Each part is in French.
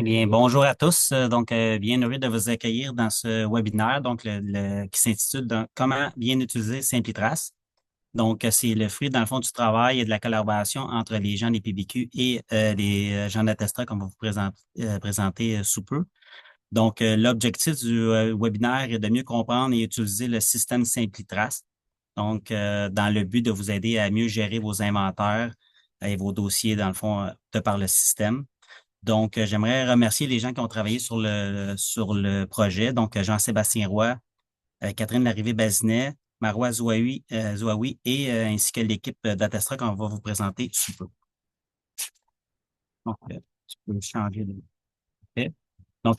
Eh bien, bonjour à tous. Bien heureux de vous accueillir dans ce webinaire qui s'intitule Comment bien utiliser SimpliTrace. C'est le fruit, dans le fond, du travail et de la collaboration entre les gens des PBQ et les gens d'Attestra qu'on va vous présenter sous peu. L'objectif du webinaire est de mieux comprendre et utiliser le système SimpliTrace. Dans le but de vous aider à mieux gérer vos inventaires et vos dossiers, dans le fond, de par le système. J'aimerais remercier les gens qui ont travaillé sur le projet. Jean-Sébastien Roy, Catherine Larrivée-Bazinet, Marois Zouaoui et ainsi que l'équipe d'Attestra qu'on va vous présenter sous peu. Tu peux changer de fait.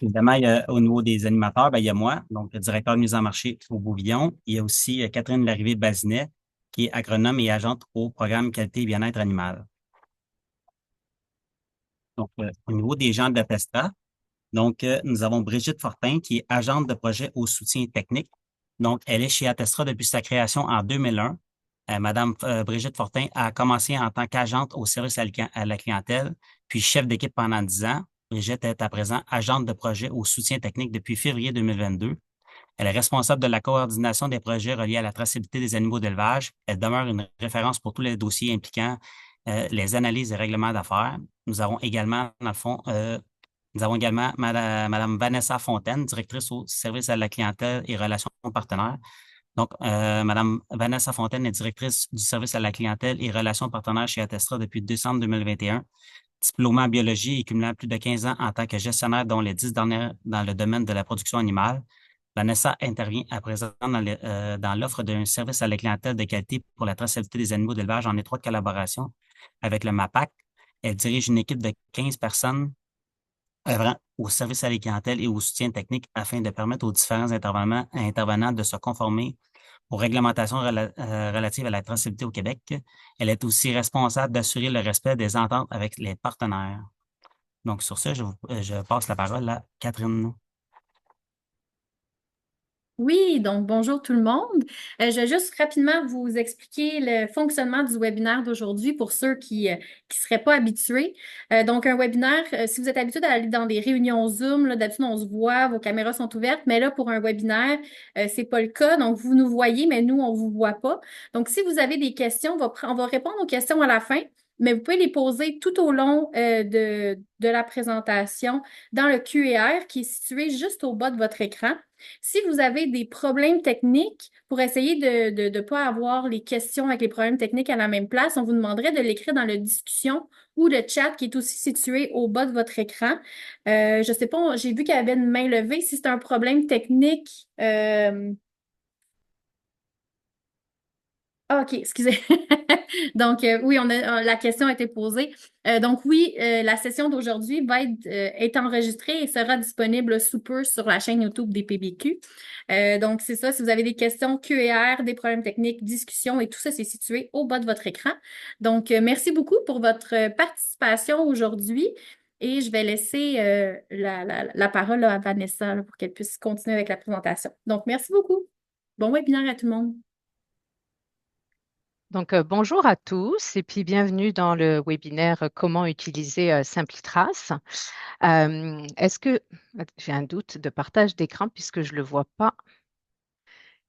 Évidemment, au niveau des animateurs, il y a moi, le directeur de mise en marché au Bouvillon. Il y a aussi Catherine Larrivée-Bazinet, qui est agronome et agente au programme Qualité et Bien-être animal. Au niveau des gens d'Attestra, nous avons Brigitte Fortin, qui est agente de projet au soutien technique. Elle est chez Attestra depuis sa création en 2001. Madame Brigitte Fortin a commencé en tant qu'agente au service à la clientèle, puis chef d'équipe pendant 10 ans. Brigitte est à présent agente de projet au soutien technique depuis février 2022. Elle est responsable de la coordination des projets reliés à la traçabilité des animaux d'élevage. Elle demeure une référence pour tous les dossiers impliquant les analyses et règlements d'affaires. Nous avons également, dans le fond, nous avons également Madame Vanessa Fontaine, directrice au service à la clientèle et relations partenaires. Madame Vanessa Fontaine est directrice du service à la clientèle et relations partenaires chez Attestra depuis décembre 2021, diplômée en biologie et cumulant plus de 15 ans en tant que gestionnaire, dont les 10 dernières dans le domaine de la production animale. Vanessa intervient à présent dans l'offre d'un service à la clientèle de qualité pour la traçabilité des animaux d'élevage en étroite collaboration avec le MAPAC. Elle dirige une équipe de 15 personnes œuvrant au service à la clientèle et au soutien technique afin de permettre aux différents intervenants de se conformer aux réglementations relatives à la traçabilité au Québec. Elle est aussi responsable d'assurer le respect des ententes avec les partenaires. Sur ce, je passe la parole à Catherine. Oui, donc bonjour tout le monde. Je vais juste rapidement vous expliquer le fonctionnement du webinaire d'aujourd'hui pour ceux qui seraient pas habitués. Donc, un webinaire, si vous êtes habitué d'aller dans des réunions Zoom, là, d'habitude on se voit, vos caméras sont ouvertes, mais là, pour un webinaire, c'est pas le cas. Donc, vous nous voyez, mais nous, on vous voit pas. Donc, si vous avez des questions, on va répondre aux questions à la fin, mais vous pouvez les poser tout au long de la présentation dans le Q&R qui est situé juste au bas de votre écran. Si vous avez des problèmes techniques, pour essayer de ne pas avoir les questions avec les problèmes techniques à la même place, on vous demanderait de l'écrire dans la discussion ou le chat qui est aussi situé au bas de votre écran. Je ne sais pas, j'ai vu qu'il y avait une main levée. Si c'est un problème technique, ah, OK, excusez. Donc, oui, la question a été posée. Donc, oui, la session d'aujourd'hui va être enregistrée et sera disponible sous peu sur la chaîne YouTube des PBQ. Donc, c'est ça. Si vous avez des questions Q&R, des problèmes techniques, discussions et tout ça, c'est situé au bas de votre écran. Donc, merci beaucoup pour votre participation aujourd'hui et je vais laisser la parole là, à Vanessa là, pour qu'elle puisse continuer avec la présentation. Donc, merci beaucoup. Bon webinaire à tout le monde. Bonjour à tous et puis bienvenue dans le webinaire Comment utiliser SimpliTrace. Est-ce que j'ai un doute de partage d'écran puisque je ne le vois pas,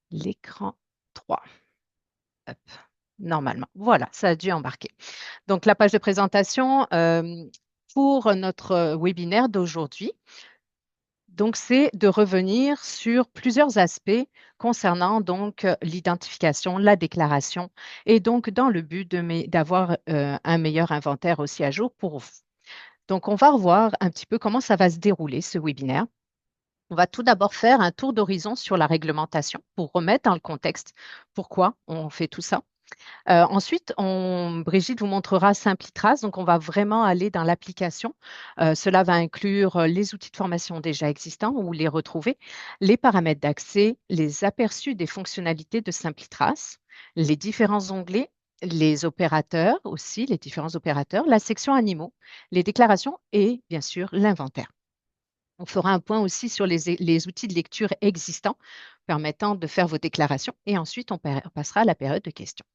l'écran 3. Hop, normalement, voilà, ça a dû embarquer. Donc, la page de présentation pour notre webinaire d'aujourd'hui. Donc, c'est de revenir sur plusieurs aspects concernant l'identification, la déclaration et donc dans le but d'avoir un meilleur inventaire aussi à jour pour vous. Donc, on va revoir un petit peu comment ça va se dérouler ce webinaire. On va tout d'abord faire un tour d'horizon sur la réglementation pour remettre dans le contexte pourquoi on fait tout ça. Ensuite, Brigitte vous montrera SimpliTrace. Donc, on va vraiment aller dans l'application. Cela va inclure les outils de formation déjà existants ou les retrouver, les paramètres d'accès, les aperçus des fonctionnalités de SimpliTrace, les différents onglets, les opérateurs aussi, les différents opérateurs, la section animaux, les déclarations et bien sûr l'inventaire. On fera un point aussi sur les outils de lecture existants permettant de faire vos déclarations et ensuite on passera à la période de questions.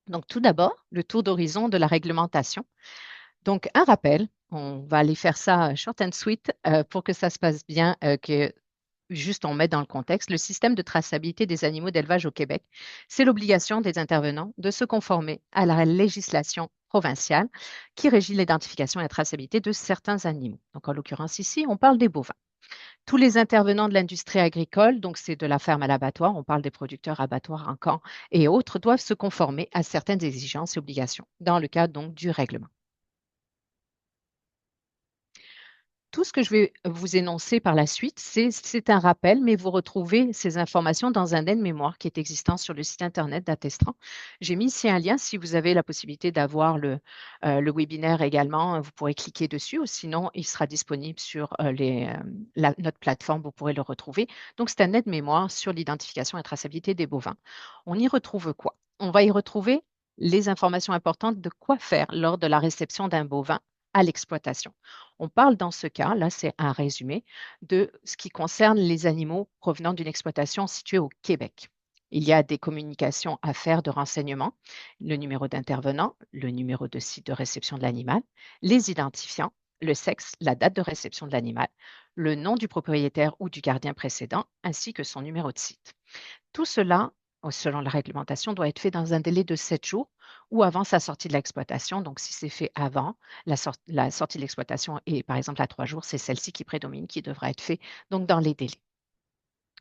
Donc, tout d'abord, le tour d'horizon de la réglementation. Donc, un rappel, On va aller faire ça short and sweet pour que ça se passe bien, que juste on met dans le contexte. Le système de traçabilité des animaux d'élevage au Québec, c'est l'obligation des intervenants de se conformer à la législation provinciale qui régit l'identification et la traçabilité de certains animaux. Donc, en l'occurrence ici, on parle des bovins. Tous les intervenants de l'industrie agricole, donc c'est de la ferme à l'abattoir, on parle des producteurs abattoirs en camp et autres, doivent se conformer à certaines exigences et obligations, dans le cadre donc du règlement. Tout ce que je vais vous énoncer par la suite, c'est un rappel, mais vous retrouvez ces informations dans un aide-mémoire qui est existant sur le site Internet d'Attestran. J'ai mis ici un lien si vous avez la possibilité d'avoir le webinaire également. Vous pourrez cliquer dessus ou sinon, il sera disponible sur notre plateforme. Vous pourrez le retrouver. Donc, c'est un aide-mémoire sur l'identification et traçabilité des bovins. On y retrouve quoi? On va y retrouver les informations importantes de quoi faire lors de la réception d'un bovin à l'exploitation. On parle dans ce cas, là c'est un résumé, de ce qui concerne les animaux provenant d'une exploitation située au Québec. Il y a des communications à faire de renseignements, le numéro d'intervenant, le numéro de site de réception de l'animal, les identifiants, le sexe, la date de réception de l'animal, le nom du propriétaire ou du gardien précédent, ainsi que son numéro de site. Tout cela, selon la réglementation, doit être fait dans un délai de 7 jours ou avant sa sortie de l'exploitation. Donc, si c'est fait avant la sortie de l'exploitation et par exemple à 3 jours, c'est celle-ci qui prédomine, qui devra être fait donc dans les délais.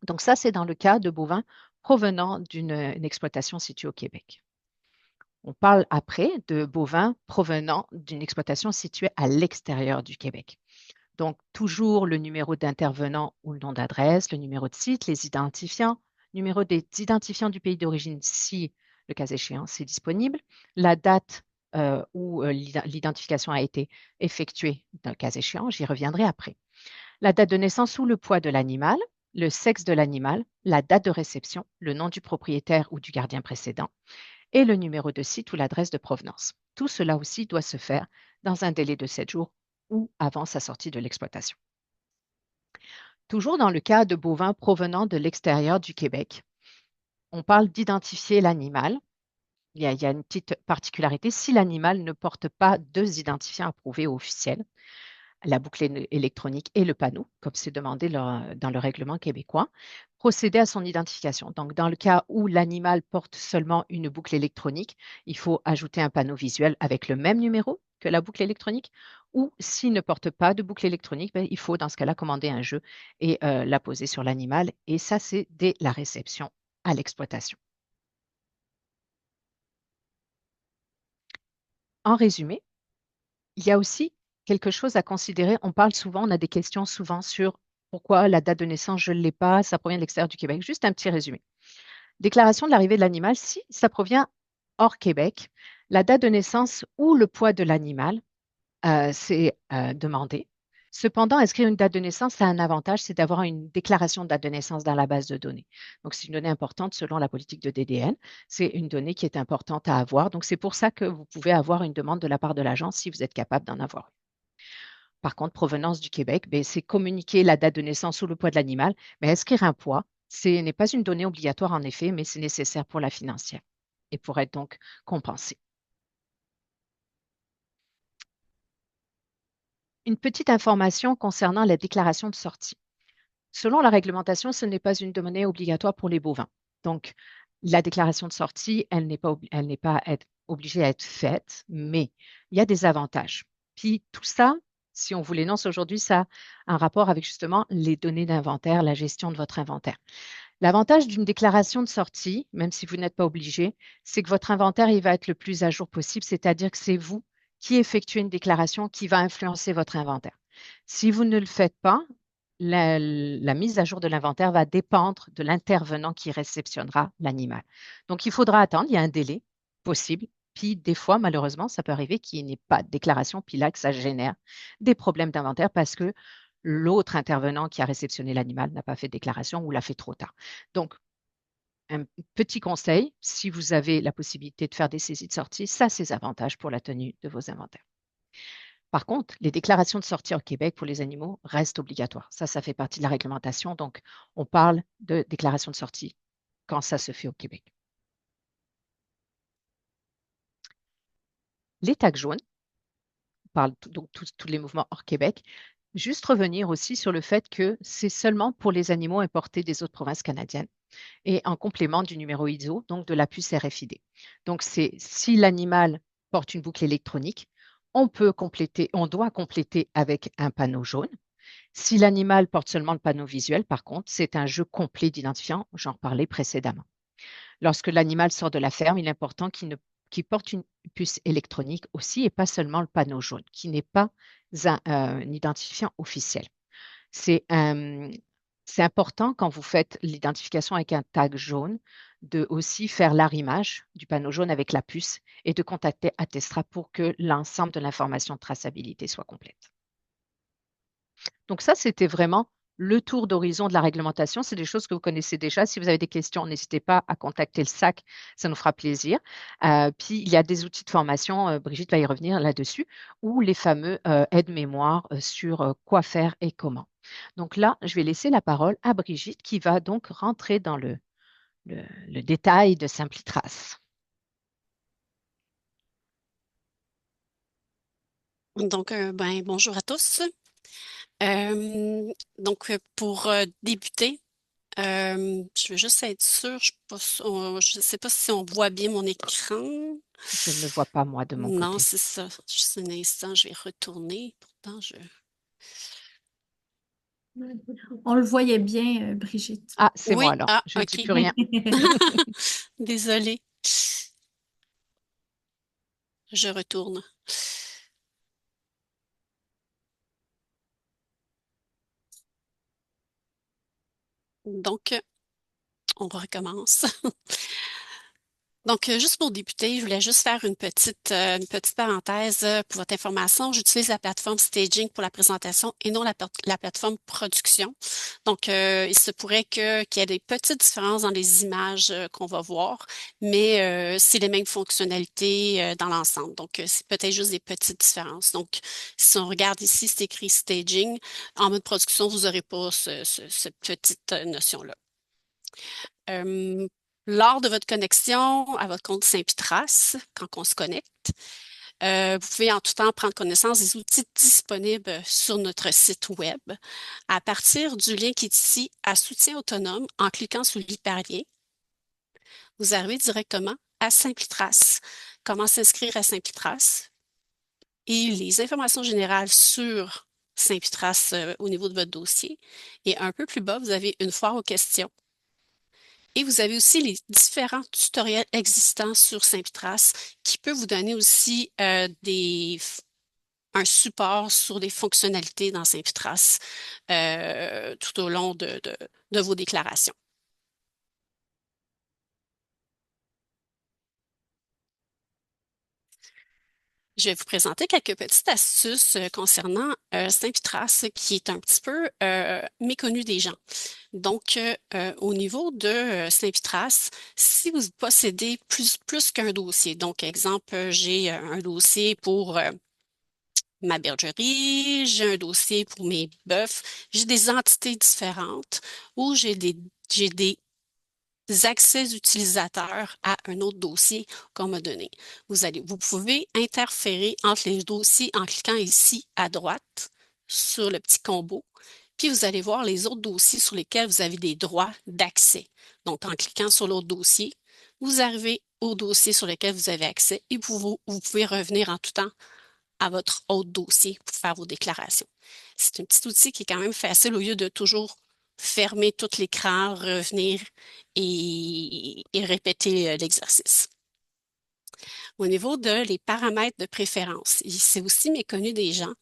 Donc, ça, c'est dans le cas de bovins provenant d'une exploitation située au Québec. On parle après de bovins provenant d'une exploitation située à l'extérieur du Québec. Donc, toujours le numéro d'intervenant ou le nom d'adresse, le numéro de site, les identifiants, numéro des identifiants du pays d'origine si le cas échéant c'est disponible, la date où l'identification a été effectuée dans le cas échéant, j'y reviendrai après. La date de naissance ou le poids de l'animal, le sexe de l'animal, la date de réception, le nom du propriétaire ou du gardien précédent et le numéro de site ou l'adresse de provenance. Tout cela aussi doit se faire dans un délai de 7 jours ou avant sa sortie de l'exploitation. Toujours dans le cas de bovins provenant de l'extérieur du Québec, on parle d'identifier l'animal. Il y a une petite particularité. Si l'animal ne porte pas deux identifiants approuvés ou officiels, la boucle électronique et le panneau, comme c'est demandé dans le règlement québécois, procéder à son identification. Donc, dans le cas où l'animal porte seulement une boucle électronique, il faut ajouter un panneau visuel avec le même numéro que la boucle électronique. Ou s'il ne porte pas de boucle électronique, ben, il faut dans ce cas-là commander un jeu et la poser sur l'animal. Et ça, c'est dès la réception à l'exploitation. En résumé, il y a aussi quelque chose à considérer. On parle souvent, on a des questions souvent sur pourquoi la date de naissance, je ne l'ai pas, ça provient de l'extérieur du Québec. Juste un petit résumé. Déclaration de l'arrivée de l'animal, si ça provient hors Québec, la date de naissance ou le poids de l'animal, c'est demandé. Cependant, inscrire une date de naissance, ça a un avantage, c'est d'avoir une déclaration de date de naissance dans la base de données. Donc, c'est une donnée importante selon la politique de DDN. C'est une donnée qui est importante à avoir. Donc, c'est pour ça que vous pouvez avoir une demande de la part de l'agence si vous êtes capable d'en avoir. Par contre, provenance du Québec, ben, c'est communiquer la date de naissance ou le poids de l'animal, mais inscrire un poids, ce n'est pas une donnée obligatoire en effet, mais c'est nécessaire pour la financière et pour être donc compensé. Une petite information concernant la déclaration de sortie. Selon la réglementation, ce n'est pas une donnée obligatoire pour les bovins. Donc, la déclaration de sortie, elle n'est pas obligée à être faite, mais il y a des avantages. Puis tout ça, si on vous l'énonce aujourd'hui, ça a un rapport avec justement les données d'inventaire, la gestion de votre inventaire. L'avantage d'une déclaration de sortie, même si vous n'êtes pas obligé, c'est que votre inventaire, il va être le plus à jour possible, c'est-à-dire que c'est vous qui effectuez une déclaration qui va influencer votre inventaire. Si vous ne le faites pas, la mise à jour de l'inventaire va dépendre de l'intervenant qui réceptionnera l'animal. Donc, il faudra attendre, il y a un délai possible. Puis, des fois, malheureusement, ça peut arriver qu'il n'y ait pas de déclaration, puis là, que ça génère des problèmes d'inventaire parce que l'autre intervenant qui a réceptionné l'animal n'a pas fait de déclaration ou l'a fait trop tard. Donc, un petit conseil, si vous avez la possibilité de faire des saisies de sortie, ça, c'est avantages pour la tenue de vos inventaires. Par contre, les déclarations de sortie au Québec pour les animaux restent obligatoires. Ça fait partie de la réglementation. Donc, on parle de déclaration de sortie quand ça se fait au Québec. Les tags jaunes. parle donc tous les mouvements hors Québec. Juste revenir aussi sur le fait que c'est seulement pour les animaux importés des autres provinces canadiennes et en complément du numéro ISO, donc de la puce RFID. Donc, c'est si l'animal porte une boucle électronique, on doit compléter avec un panneau jaune. Si l'animal porte seulement le panneau visuel, par contre, c'est un jeu complet d'identifiant, j'en parlais précédemment. Lorsque l'animal sort de la ferme, il est important qu'il porte une puce électronique aussi et pas seulement le panneau jaune, qui n'est pas un identifiant officiel. C'est c'est important quand vous faites l'identification avec un tag jaune de aussi faire l'arrimage du panneau jaune avec la puce et de contacter Attestra pour que l'ensemble de l'information de traçabilité soit complète. Donc ça, c'était vraiment le tour d'horizon de la réglementation. C'est des choses que vous connaissez déjà. Si vous avez des questions, n'hésitez pas à contacter le SAC, ça nous fera plaisir. Puis, il y a des outils de formation, Brigitte va y revenir là-dessus, ou les fameux aides-mémoires sur quoi faire et comment. Donc là, je vais laisser la parole à Brigitte qui va donc rentrer dans le détail de SimpliTrace. Donc, bonjour à tous. Pour débuter, je veux juste être sûre, je sais pas si on voit bien mon écran. Je ne le vois pas, moi, de mon Non, côté. c'est ça. Juste un instant, je vais retourner. Pourtant, On le voyait bien, Brigitte. Ah, c'est moi Oui, alors. ah, Je ne dis OK. plus rien. Désolée. Je retourne. Donc, on recommence. Donc, juste pour débuter, je voulais juste faire une petite parenthèse pour votre information. J'utilise la plateforme Staging pour la présentation et non la plateforme production. Donc, il se pourrait qu'il y ait des petites différences dans les images qu'on va voir, mais c'est les mêmes fonctionnalités dans l'ensemble. Donc, c'est peut-être juste des petites différences. Donc, si on regarde ici, c'est écrit Staging. En mode production, vous n'aurez pas cette petite notion-là. Euh, Lors de votre connexion à votre compte Saint-Pitras, quand on se connecte, vous pouvez en tout temps prendre connaissance des outils disponibles sur notre site Web à partir du lien qui est ici à Soutien autonome. En cliquant sur l'hyperlien, vous arrivez directement à Saint-Pitras. Comment s'inscrire à Saint-Pitras et les informations générales sur Saint-Pitras au niveau de votre dossier. Et un peu plus bas, vous avez une foire aux questions. Et vous avez aussi les différents tutoriels existants sur Saint-Pitras qui peut vous donner aussi un support sur des fonctionnalités dans Saint-Pitras tout au long de vos déclarations. Je vais vous présenter quelques petites astuces concernant Saint-Pitras qui est un petit peu méconnu des gens. Donc, au niveau de Saint-Pitras, si vous possédez plus qu'un dossier, donc exemple, j'ai un dossier pour ma bergerie, j'ai un dossier pour mes bœufs, j'ai des entités différentes ou j'ai des accès utilisateurs à un autre dossier qu'on m'a donné. Vous pouvez interférer entre les dossiers en cliquant ici à droite sur le petit combo, puis vous allez voir les autres dossiers sur lesquels vous avez des droits d'accès. Donc, en cliquant sur l'autre dossier, vous arrivez au dossier sur lequel vous avez accès et vous pouvez revenir en tout temps à votre autre dossier pour faire vos déclarations. C'est un petit outil qui est quand même facile au lieu de toujours fermer tout l'écran, revenir et répéter l'exercice. Au niveau de les paramètres de préférence, c'est aussi méconnu des gens.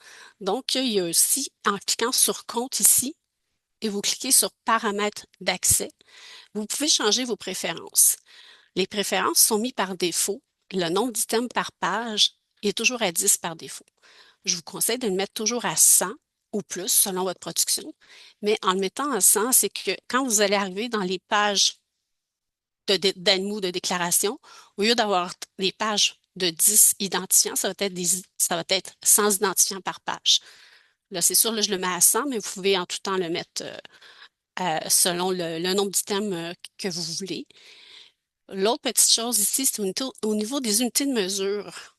Donc, il y a aussi, en cliquant sur Compte ici, et vous cliquez sur Paramètres d'accès, vous pouvez changer vos préférences. Les préférences sont mises par défaut. Le nombre d'items par page est toujours à 10 par défaut. Je vous conseille de le mettre toujours à 100 ou plus selon votre production. Mais en le mettant à 100, c'est que quand vous allez arriver dans les pages d'animaux de déclaration, au lieu d'avoir des pages de 10 identifiants, ça va être 100 identifiants par page. Là, c'est sûr, là, je le mets à 100, mais vous pouvez en tout temps le mettre selon le nombre d'items que vous voulez. L'autre petite chose ici, c'est au niveau des unités de mesure.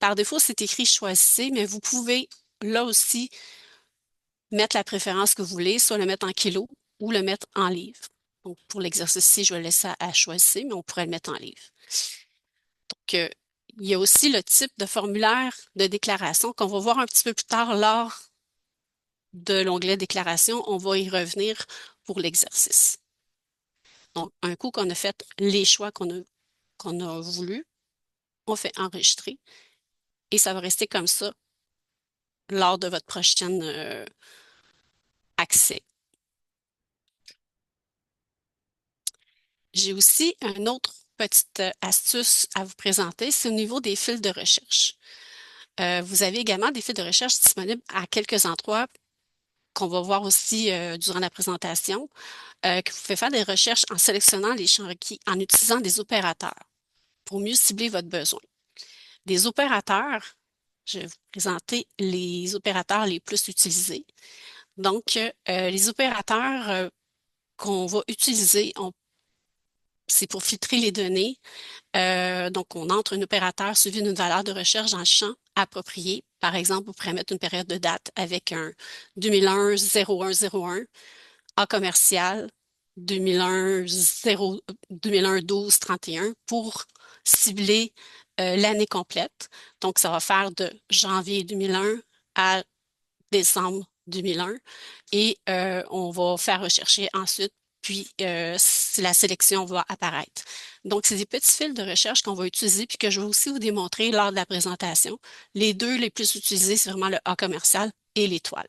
Par défaut, c'est écrit choisissez, mais vous pouvez là aussi mettre la préférence que vous voulez, soit le mettre en kilos ou le mettre en livres. Donc, pour l'exercice-ci, je vais laisser à choisir, mais on pourrait le mettre en livres. Donc, il y a aussi le type de formulaire de déclaration qu'on va voir un petit peu plus tard lors de l'onglet déclaration. On va y revenir pour l'exercice. Donc, un coup qu'on a fait les choix qu'on a voulu, on fait enregistrer et ça va rester comme ça lors de votre prochain accès. J'ai aussi une autre petite astuce à vous présenter, c'est au niveau des fils de recherche. Vous avez également des fils de recherche disponibles à quelques endroits qu'on va voir aussi durant la présentation, que vous pouvez faire des recherches en sélectionnant les champs requis en utilisant des opérateurs pour mieux cibler votre besoin. Des opérateurs, je vais vous présenter les opérateurs les plus utilisés. Donc, les opérateurs qu'on va utiliser, c'est pour filtrer les données. Donc, on entre un opérateur suivi d'une valeur de recherche dans le champ approprié. Par exemple, vous pourrez mettre une période de date avec un 2001-01-01, A commercial 2001-12-31 pour cibler l'année complète. Donc, ça va faire de janvier 2001 à décembre 2001 et on va faire rechercher ensuite, puis la sélection va apparaître. Donc, c'est des petits fils de recherche qu'on va utiliser puis que je vais aussi vous démontrer lors de la présentation. Les deux les plus utilisés, c'est vraiment le A commercial et l'étoile.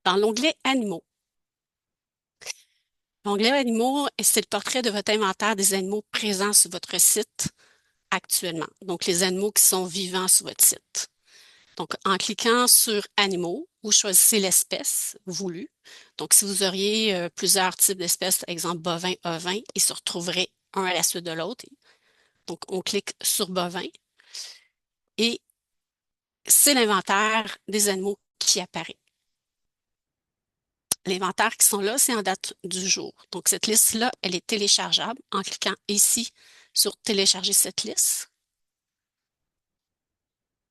Dans l'onglet Animaux, l'onglet Animaux, c'est le portrait de votre inventaire des animaux présents sur votre site actuellement. Donc, les animaux qui sont vivants sur votre site. Donc, en cliquant sur Animaux, vous choisissez l'espèce voulue. Donc, si vous auriez plusieurs types d'espèces, par exemple bovin, ovin, ils se retrouveraient un à la suite de l'autre. Donc, on clique sur bovin et c'est l'inventaire des animaux qui apparaît. L'inventaire qui sont là, c'est en date du jour. Donc, cette liste-là, elle est téléchargeable en cliquant ici sur Télécharger cette liste.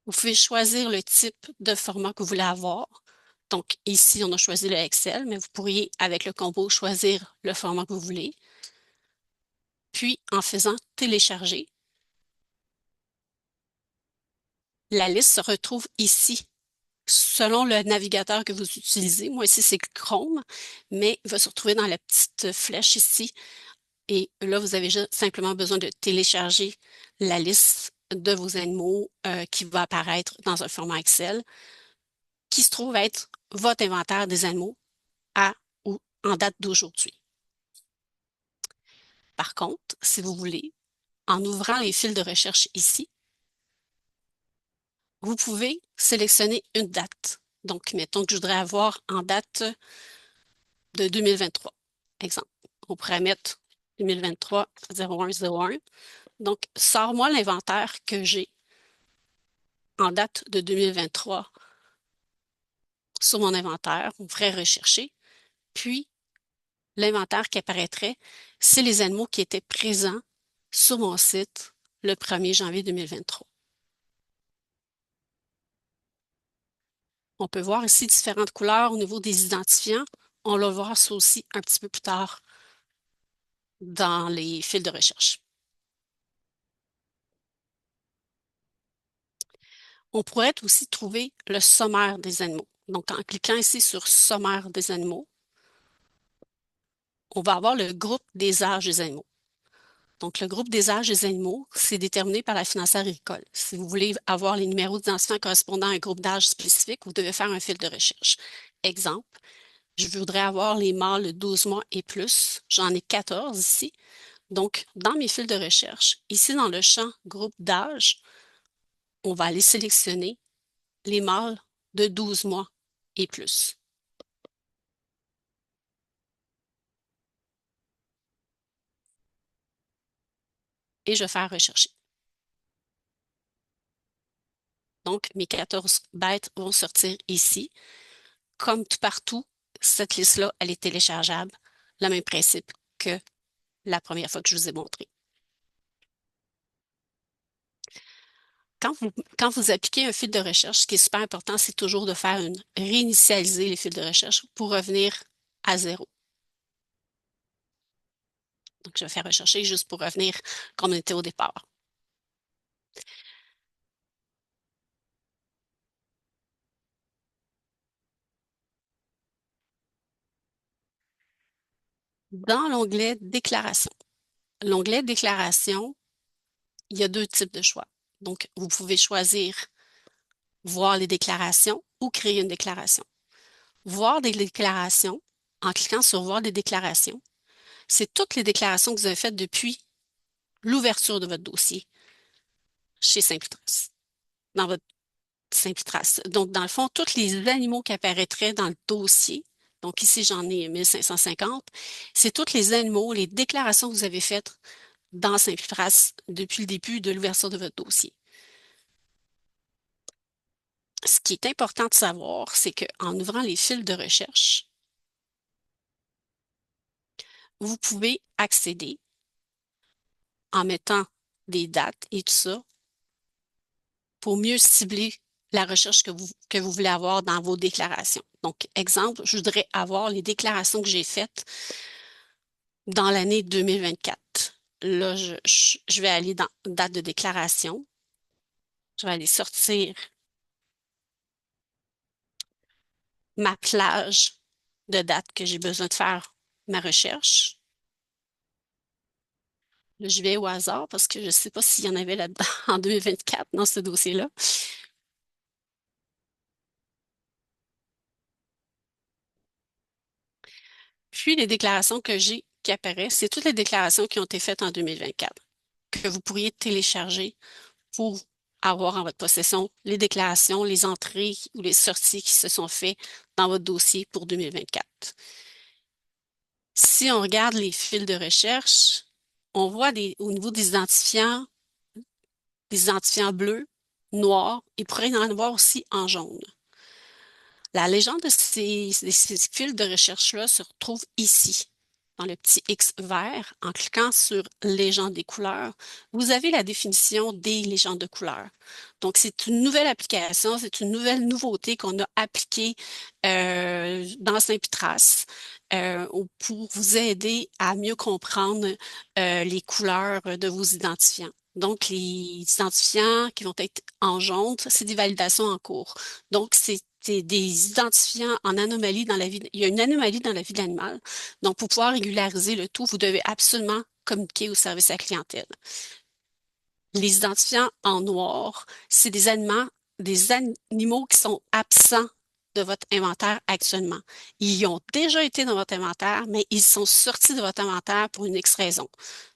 Vous pouvez choisir le type de format que vous voulez avoir. Donc, ici, on a choisi le Excel, mais vous pourriez, avec le combo, choisir le format que vous voulez. Puis, en faisant télécharger, la liste se retrouve ici, selon le navigateur que vous utilisez. Moi, ici, c'est Chrome, mais il va se retrouver dans la petite flèche ici. Et là, vous avez simplement besoin de télécharger la liste de vos animaux qui va apparaître dans un format Excel, qui se trouve être votre inventaire des animaux à ou en date d'aujourd'hui. Par contre, si vous voulez, en ouvrant les fils de recherche ici, vous pouvez sélectionner une date. Donc, mettons que je voudrais avoir en date de 2023. Exemple, on pourrait mettre 2023 0101. Donc, sors-moi l'inventaire que j'ai en date de 2023 sur mon inventaire. On ferait rechercher. Puis, l'inventaire qui apparaîtrait, c'est les animaux qui étaient présents sur mon site le 1er janvier 2023. On peut voir ici différentes couleurs au niveau des identifiants. On va voir ça aussi un petit peu plus tard dans les fils de recherche. On pourrait aussi trouver le sommaire des animaux. Donc, en cliquant ici sur Sommaire des animaux, on va avoir le groupe des âges des animaux. Donc, le groupe des âges des animaux, c'est déterminé par la financière agricole. Si vous voulez avoir les numéros d'identifiants correspondant à un groupe d'âge spécifique, vous devez faire un fil de recherche. Exemple, je voudrais avoir les mâles de 12 mois et plus. J'en ai 14 ici. Donc, dans mes fils de recherche, ici dans le champ groupe d'âge, on va aller sélectionner les mâles de 12 mois et plus. Et je vais faire rechercher. Donc, mes 14 bêtes vont sortir ici. comme tout partout, cette liste-là, elle est téléchargeable. Le même principe que la première fois que je vous ai montré. Quand vous appliquez un fil de recherche, ce qui est super important, c'est toujours de faire réinitialiser les fils de recherche pour revenir à zéro. Donc, je vais faire rechercher juste pour revenir comme on était au départ. Dans l'onglet Déclaration. L'onglet Déclaration, il y a deux types de choix. Donc, vous pouvez choisir Voir les déclarations ou créer une déclaration. Voir des déclarations, en cliquant sur Voir des déclarations, c'est toutes les déclarations que vous avez faites depuis l'ouverture de votre dossier chez SimpliTrace, dans votre SimpliTrace. Donc, dans le fond, tous les animaux qui apparaîtraient dans le dossier, donc ici, j'en ai 1550, c'est tous les animaux, les déclarations que vous avez faites dans SimpliTrace depuis le début de l'ouverture de votre dossier. Ce qui est important de savoir, c'est qu'en ouvrant les fils de recherche, vous pouvez accéder en mettant des dates et tout ça pour mieux cibler la recherche que vous voulez avoir dans vos déclarations. Donc, exemple, je voudrais avoir les déclarations que j'ai faites dans l'année 2024. Là, je vais aller dans date de déclaration. Je vais aller sortir ma plage de date que j'ai besoin de faire ma recherche. Là, je vais au hasard parce que je ne sais pas s'il y en avait là-dedans en 2024 dans ce dossier-là. Puis, les déclarations que j'ai qui apparaissent, c'est toutes les déclarations qui ont été faites en 2024 que vous pourriez télécharger pour avoir en votre possession les déclarations, les entrées ou les sorties qui se sont faites dans votre dossier pour 2024. Si on regarde les fils de recherche, on voit au niveau des identifiants bleus, noirs, et pourrait y en avoir aussi en jaune. La légende de ces fils de recherche-là se retrouve ici, dans le petit X vert. En cliquant sur Légende des couleurs, vous avez la définition des légendes de couleurs. Donc, c'est une nouvelle application, c'est une nouvelle nouveauté qu'on a appliquée dans SimpliTrace pour vous aider à mieux comprendre les couleurs de vos identifiants. Donc, les identifiants qui vont être en jaune, c'est des validations en cours. Donc, c'est des identifiants en anomalie dans la vie. Il y a une anomalie dans la vie de l'animal. Donc, pour pouvoir régulariser le tout, vous devez absolument communiquer au service à la clientèle. Les identifiants en noir, c'est des animaux qui sont absents de votre inventaire actuellement. Ils ont déjà été dans votre inventaire, mais ils sont sortis de votre inventaire pour une X raison.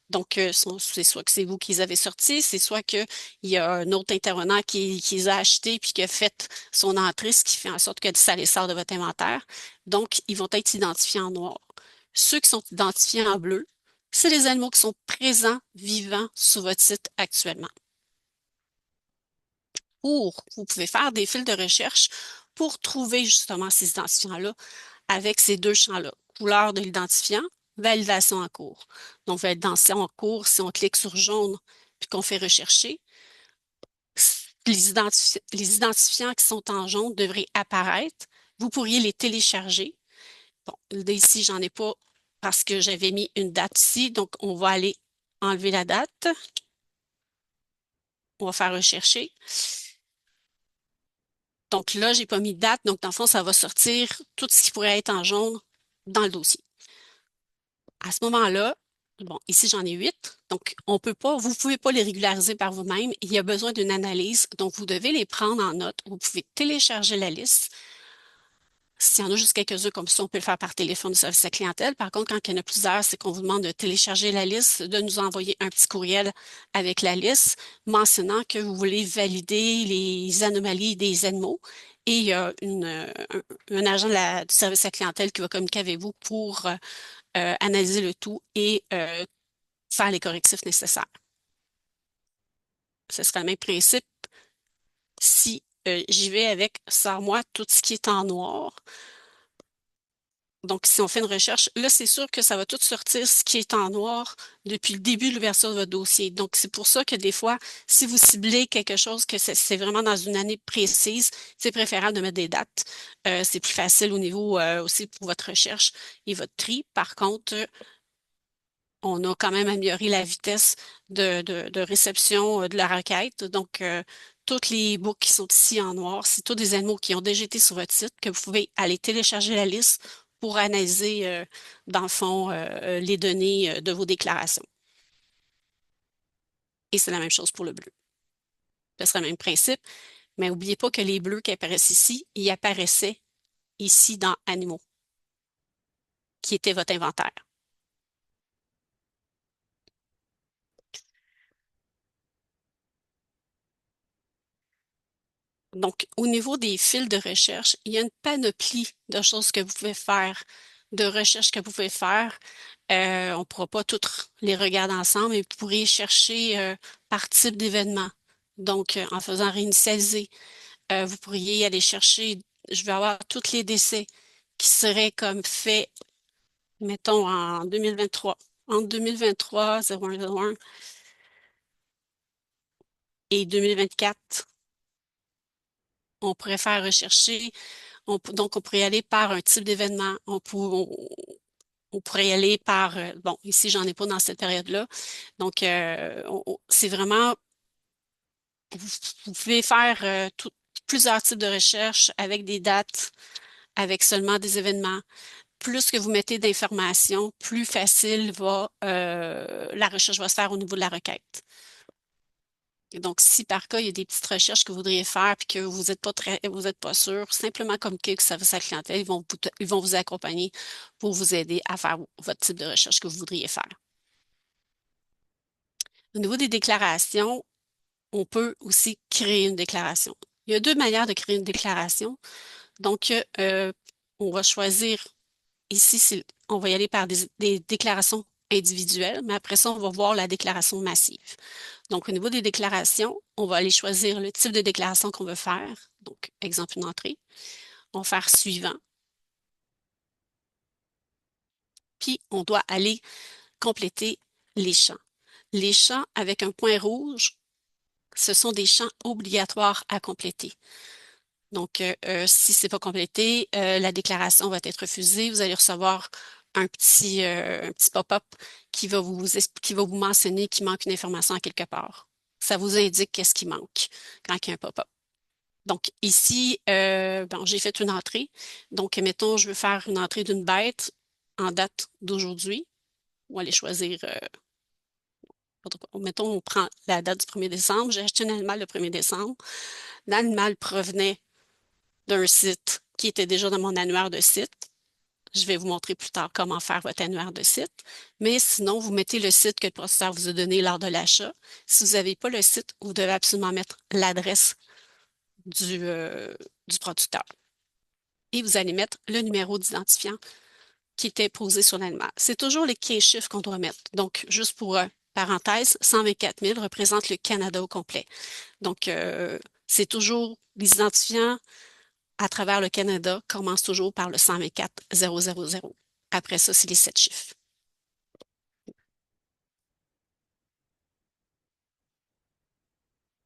Donc, c'est soit que c'est vous qui les avez sortis, c'est soit qu'il y a un autre intervenant qui les a achetés puis qui a fait son entrée, ce qui fait en sorte que ça les sort de votre inventaire. Donc, ils vont être identifiés en noir. Ceux qui sont identifiés en bleu, c'est les animaux qui sont présents, vivants sur votre site actuellement. Vous pouvez faire des fils de recherche pour trouver justement ces identifiants-là avec ces deux champs-là, couleur de l'identifiant, validation en cours. Donc, validation en cours, si on clique sur jaune puis qu'on fait rechercher, les identifiants qui sont en jaune devraient apparaître. Vous pourriez les télécharger. Bon, là, ici, j'en ai pas parce que j'avais mis une date ici. Donc, on va aller enlever la date. On va faire rechercher. Donc là, j'ai pas mis de date. Donc, dans le fond, ça va sortir tout ce qui pourrait être en jaune dans le dossier. À ce moment-là, bon, ici, j'en ai 8. Donc, vous pouvez pas les régulariser par vous-même. Il y a besoin d'une analyse. Donc, vous devez les prendre en note. Vous pouvez télécharger la liste. S'il y en a juste quelques-uns comme ça, on peut le faire par téléphone du service à clientèle. Par contre, quand il y en a plusieurs, c'est qu'on vous demande de télécharger la liste, de nous envoyer un petit courriel avec la liste mentionnant que vous voulez valider les anomalies des animaux. Et il y a un agent du service à clientèle qui va communiquer avec vous pour analyser le tout et faire les correctifs nécessaires. Ce sera le même principe si j'y vais avec sors-moi tout ce qui est en noir. Donc, si on fait une recherche, là, c'est sûr que ça va tout sortir ce qui est en noir depuis le début de l'ouverture de votre dossier. Donc, c'est pour ça que des fois, si vous ciblez quelque chose que c'est vraiment dans une année précise, c'est préférable de mettre des dates. C'est plus facile au niveau aussi pour votre recherche et votre tri. Par contre, on a quand même amélioré la vitesse de réception de la requête. Donc, toutes les books qui sont ici en noir, c'est tous des animaux qui ont déjà été sur votre site, que vous pouvez aller télécharger la liste pour analyser, dans le fond, les données de vos déclarations. Et c'est la même chose pour le bleu. Ce sera le même principe, mais n'oubliez pas que les bleus qui apparaissent ici, ils apparaissaient ici dans Animaux, qui était votre inventaire. Donc, au niveau des fils de recherche, il y a une panoplie de choses que vous pouvez faire, de recherches que vous pouvez faire. On ne pourra pas toutes les regarder ensemble, mais vous pourrez chercher par type d'événement. Donc, en faisant réinitialiser, vous pourriez aller chercher, je vais avoir tous les décès qui seraient comme faits, mettons, en 2023. Entre 2023, 0101 et 2024, on pourrait faire rechercher. Donc, on pourrait y aller par un type d'événement. On pourrait y aller par, bon, ici, j'en ai pas dans cette période-là. Donc, c'est vraiment, vous, vous pouvez faire plusieurs types de recherches avec des dates, avec seulement des événements. Plus que vous mettez d'informations, plus facile va, la recherche va se faire au niveau de la requête. Et donc, si par cas, il y a des petites recherches que vous voudriez faire et que vous n'êtes pas sûr, simplement communiquer avec service à la clientèle, ils vont vous accompagner pour vous aider à faire votre type de recherche que vous voudriez faire. Au niveau des déclarations, on peut aussi créer une déclaration. Il y a deux manières de créer une déclaration. Donc, on va choisir ici, on va y aller par des déclarations individuelles, mais après ça, on va voir la déclaration massive. Donc, au niveau des déclarations, on va aller choisir le type de déclaration qu'on veut faire. Donc, exemple, une entrée. On va faire suivant. Puis, on doit aller compléter les champs. Les champs avec un point rouge, ce sont des champs obligatoires à compléter. Donc, si ce n'est pas complété, la déclaration va être refusée. Vous allez recevoir un petit pop-up qui va vous mentionner qu'il manque une information à quelque part. Ça vous indique qu'est-ce qui manque quand il y a un pop-up. Donc, ici, bon, j'ai fait une entrée. Donc, mettons, je veux faire une entrée d'une bête en date d'aujourd'hui. On va aller choisir, mettons, on prend la date du 1er décembre. J'ai acheté un animal le 1er décembre. L'animal provenait d'un site qui était déjà dans mon annuaire de site. Je vais vous montrer plus tard comment faire votre annuaire de site. Mais sinon, vous mettez le site que le processeur vous a donné lors de l'achat. Si vous n'avez pas le site, vous devez absolument mettre l'adresse du producteur. Et vous allez mettre le numéro d'identifiant qui était posé sur l'animal. C'est toujours les 15 chiffres qu'on doit mettre. Donc, juste pour parenthèse, 124 000 représente le Canada au complet. Donc, c'est toujours les identifiants à travers le Canada commencent toujours par le 124 000. Après ça, c'est les 7 chiffres.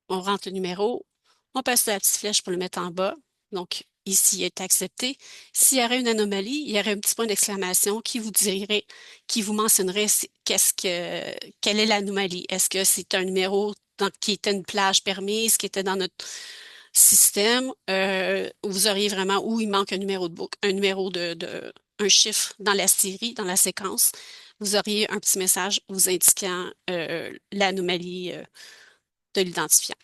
On rentre le numéro, on passe la petite flèche pour le mettre en bas. Donc, ici, il est accepté. S'il y aurait une anomalie, il y aurait un petit point d'exclamation qui vous dirait, qui vous mentionnerait quelle est l'anomalie. Est-ce que c'est un numéro qui était une plage permise, qui était dans notre système? Vous auriez vraiment où il manque un numéro de book, un numéro un chiffre dans la série, dans la séquence. Vous auriez un petit message vous indiquant l'anomalie de l'identifiant.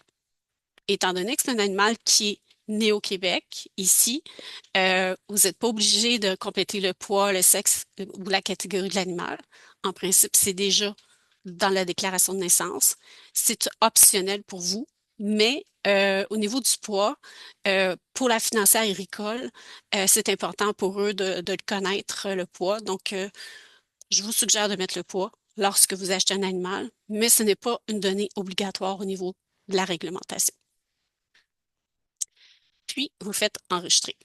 Étant donné que c'est un animal qui est né au Québec, ici, vous n'êtes pas obligé de compléter le poids, le sexe ou la catégorie de l'animal. En principe, c'est déjà dans la déclaration de naissance. C'est optionnel pour vous, mais au niveau du poids, pour la financière agricole, c'est important pour eux de le connaître, le poids. Donc, je vous suggère de mettre le poids lorsque vous achetez un animal, mais ce n'est pas une donnée obligatoire au niveau de la réglementation. Puis, vous faites enregistrer.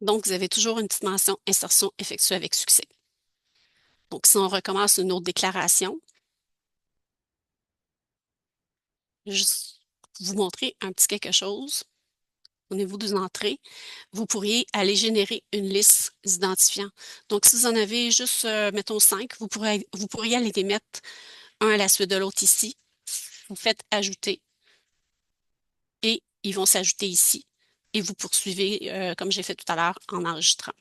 Donc, vous avez toujours une petite mention insertion effectuée avec succès. Donc, si on recommence une autre déclaration, juste pour vous montrer un petit quelque chose au niveau des entrées, vous pourriez aller générer une liste d'identifiants. Donc, si vous en avez juste, mettons, 5, vous pourriez aller les mettre un à la suite de l'autre ici. Vous faites ajouter et ils vont s'ajouter ici. Et vous poursuivez, comme j'ai fait tout à l'heure, en enregistrant.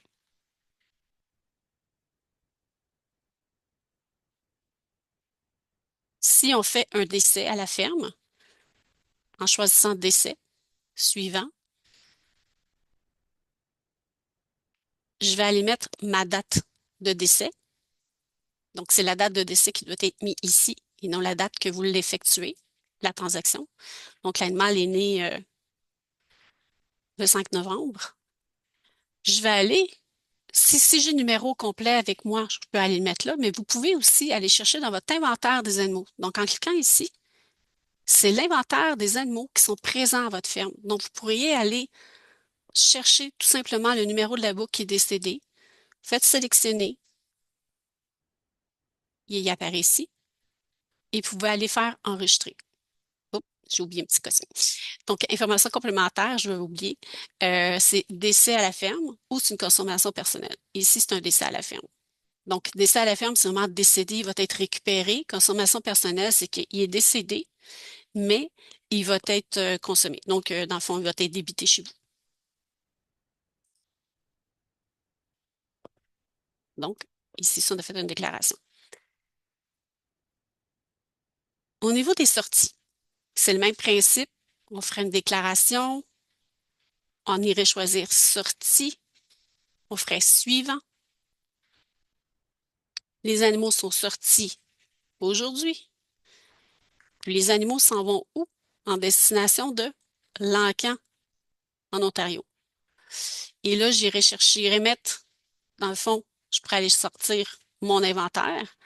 Si on fait un décès à la ferme, en choisissant décès suivant, je vais aller mettre ma date de décès. Donc, c'est la date de décès qui doit être mise ici et non la date que vous l'effectuez, la transaction. Donc, l'animal est né le 5 novembre. Je vais aller, si j'ai le numéro complet avec moi, je peux aller le mettre là, mais vous pouvez aussi aller chercher dans votre inventaire des animaux. Donc, en cliquant ici, c'est l'inventaire des animaux qui sont présents à votre ferme. Donc, vous pourriez aller chercher tout simplement le numéro de la boucle qui est décédé. Faites sélectionner. Il apparaît ici. Et vous pouvez aller faire enregistrer. Oups, j'ai oublié un petit cossin. Donc, information complémentaire, je vais oublier. C'est décès à la ferme ou c'est une consommation personnelle. Ici, c'est un décès à la ferme. Donc, décès à la ferme, c'est vraiment décédé, il va être récupéré. Consommation personnelle, c'est qu'il est décédé, mais il va être consommé. Donc, dans le fond, il va être débité chez vous. Donc, ici, on a fait une déclaration. Au niveau des sorties, c'est le même principe. On ferait une déclaration. On irait choisir sortie. On ferait suivant. Les animaux sont sortis aujourd'hui. Puis les animaux s'en vont où? En destination de Lancan, en Ontario. Et là, j'irai mettre, dans le fond, je pourrais aller sortir mon inventaire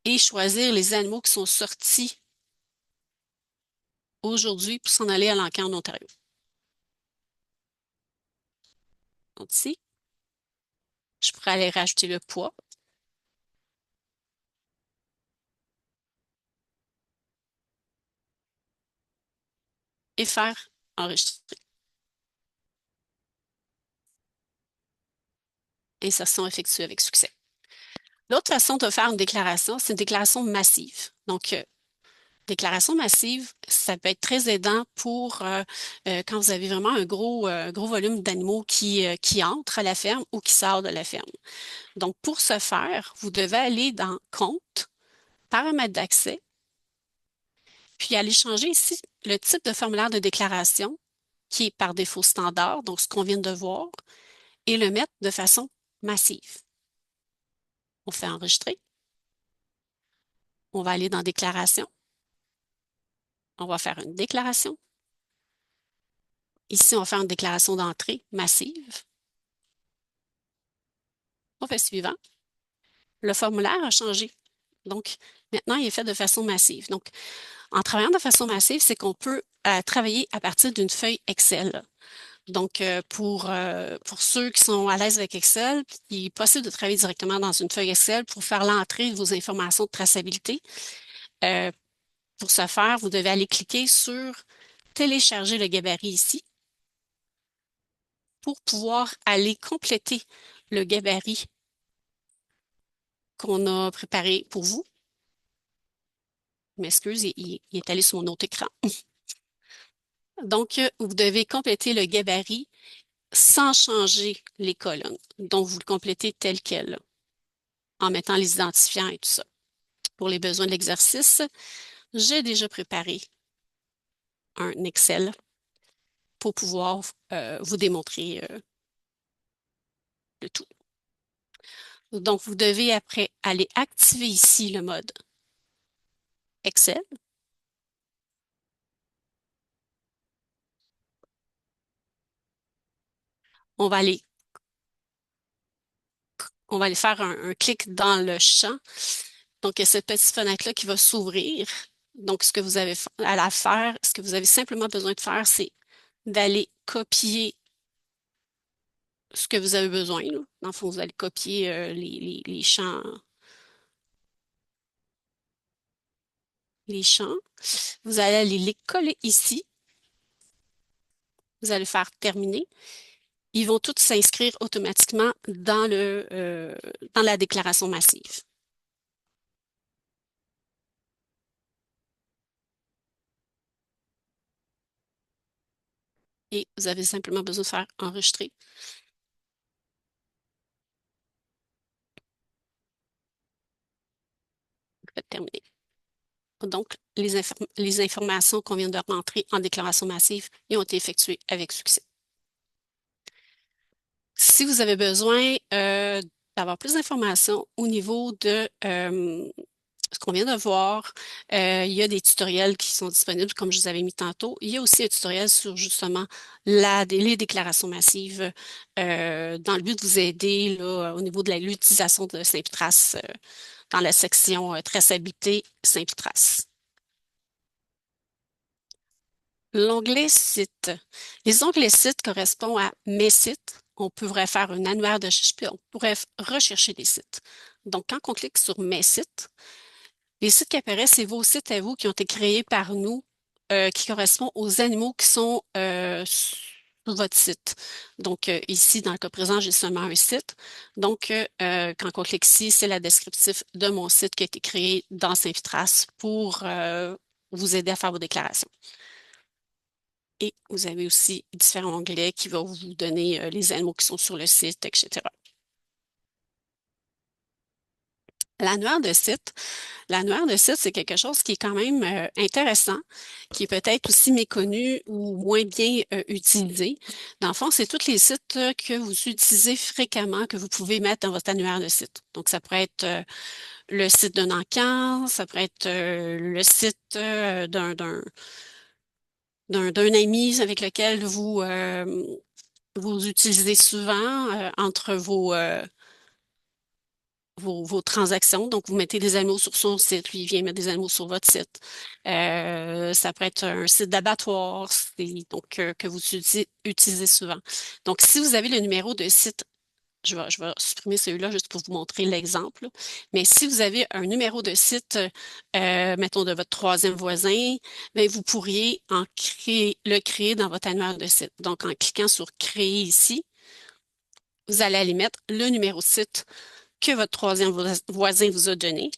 et choisir les animaux qui sont sortis aujourd'hui pour s'en aller à Lancan, en Ontario. Donc ici, je pourrais aller rajouter le poids. Et faire enregistrer. Insertion effectuée avec succès. L'autre façon de faire une déclaration, c'est une déclaration massive. Donc, déclaration massive, ça peut être très aidant pour quand vous avez vraiment un gros volume d'animaux qui entrent à la ferme ou qui sortent de la ferme. Donc, pour ce faire, vous devez aller dans Compte, Paramètres d'accès, puis aller changer ici le type de formulaire de déclaration qui est par défaut standard, donc ce qu'on vient de voir, et le mettre de façon massive. On fait enregistrer. On va aller dans Déclaration. On va faire une déclaration. Ici, on va faire une déclaration d'entrée massive. On fait suivant. Le formulaire a changé. Donc, maintenant, il est fait de façon massive. Donc, en travaillant de façon massive, c'est qu'on peut travailler à partir d'une feuille Excel. Donc, pour ceux qui sont à l'aise avec Excel, il est possible de travailler directement dans une feuille Excel pour faire l'entrée de vos informations de traçabilité. Pour ce faire, vous devez aller cliquer sur Télécharger le gabarit ici pour pouvoir aller compléter le gabarit qu'on a préparé pour vous. Je m'excuse, il est allé sur mon autre écran. Donc, vous devez compléter le gabarit sans changer les colonnes. Donc, vous le complétez tel quel, en mettant les identifiants et tout ça. Pour les besoins de l'exercice, j'ai déjà préparé un Excel pour pouvoir vous démontrer le tout. Donc, vous devez après aller activer ici le mode Excel. On va aller faire un clic dans le champ. Donc, il y a cette petite fenêtre-là qui va s'ouvrir. Donc, ce que vous avez à faire, ce que vous avez simplement besoin de faire, c'est d'aller copier ce que vous avez besoin, là. Dans le fond, vous allez copier les champs, les champs. Vous allez aller les coller ici. Vous allez faire terminer. Ils vont tous s'inscrire automatiquement dans la déclaration massive. Et vous avez simplement besoin de faire enregistrer. Vous faites terminer. Donc, les informations qu'on vient de rentrer en déclaration massive et ont été effectuées avec succès. Si vous avez besoin d'avoir plus d'informations au niveau de ce qu'on vient de voir, il y a des tutoriels qui sont disponibles, comme je vous avais mis tantôt. Il y a aussi un tutoriel sur justement les déclarations massives dans le but de vous aider là, au niveau de l'utilisation de Saint-Pitras dans la section traçabilité Saint-Pitras. L'onglet Sites. Les onglets Sites correspondent à Mes sites. On pourrait faire un annuaire de recherche, puis on pourrait rechercher des sites. Donc, quand on clique sur Mes sites, les sites qui apparaissent, c'est vos sites à vous qui ont été créés par nous, qui correspondent aux animaux qui sont sur votre site. Donc, ici, dans le cas présent, j'ai seulement un site. Donc, quand on clique ici, c'est la descriptif de mon site qui a été créé dans Saint-Pitras pour vous aider à faire vos déclarations. Et vous avez aussi différents onglets qui vont vous donner les animaux qui sont sur le site, etc. L'annuaire de site. L'annuaire de site, c'est quelque chose qui est quand même intéressant, qui est peut-être aussi méconnu ou moins bien utilisé. Dans le fond, c'est tous les sites que vous utilisez fréquemment que vous pouvez mettre dans votre annuaire de site. Donc, ça pourrait être le site d'un encan, ça pourrait être le site d'un ami avec lequel vous utilisez souvent entre vos transactions. Donc, vous mettez des animaux sur son site, lui, il vient mettre des animaux sur votre site. Ça pourrait être un site d'abattoir, donc que vous utilisez souvent. Donc, si vous avez le numéro de site, je vais supprimer celui-là juste pour vous montrer l'exemple. Mais si vous avez un numéro de site, mettons de votre troisième voisin, bien, vous pourriez le créer dans votre annuaire de site. Donc, en cliquant sur Créer ici, vous allez aller mettre le numéro de site que votre troisième voisin vous a donné.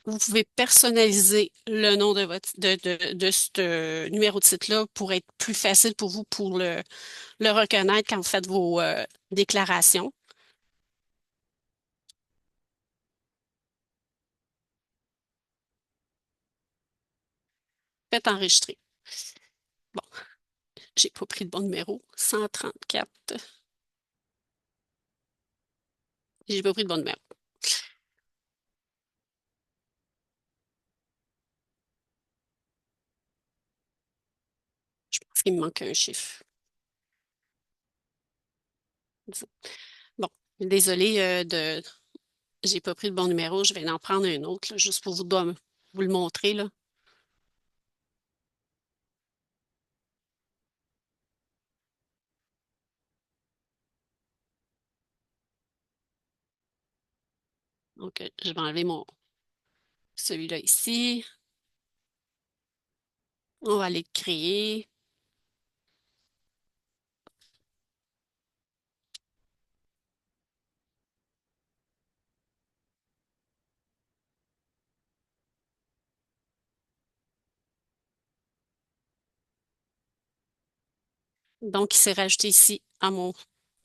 Vous pouvez personnaliser le nom de ce numéro de site-là pour être plus facile pour vous pour le reconnaître quand vous faites vos déclarations. Faites enregistrer. Bon, j'ai pas pris le bon numéro. 134. J'ai pas pris le bon numéro. Je pense qu'il me manque un chiffre. Bon, désolée j'ai pas pris le bon numéro. Je vais en prendre un autre, là, juste pour vous le montrer, là. Donc, je vais enlever celui-là ici. On va aller le créer. Donc, il s'est rajouté ici à mon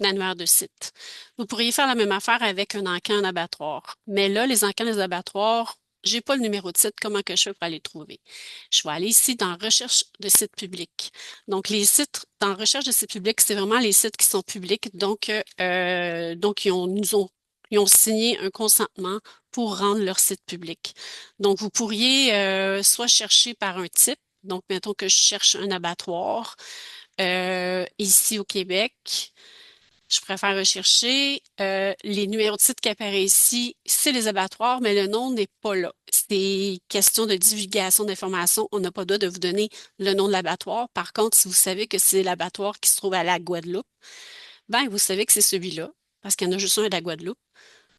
annuaire de site. Vous pourriez faire la même affaire avec un encan en abattoir. Mais là, les encans des abattoirs, j'ai pas le numéro de site. Comment que je fais pour aller le trouver? Je vais aller ici dans Recherche de sites publics. Donc, les sites dans Recherche de sites publics, c'est vraiment les sites qui sont publics. Donc ils ont signé un consentement pour rendre leur site public. Donc, vous pourriez soit chercher par un type. Donc, mettons que je cherche un abattoir ici au Québec. Je préfère rechercher les numéros de site qui apparaissent ici, c'est les abattoirs, mais le nom n'est pas là. C'est question de divulgation d'informations. On n'a pas le droit de vous donner le nom de l'abattoir. Par contre, si vous savez que c'est l'abattoir qui se trouve à la Guadeloupe, ben vous savez que c'est celui-là, parce qu'il y en a juste un à la Guadeloupe.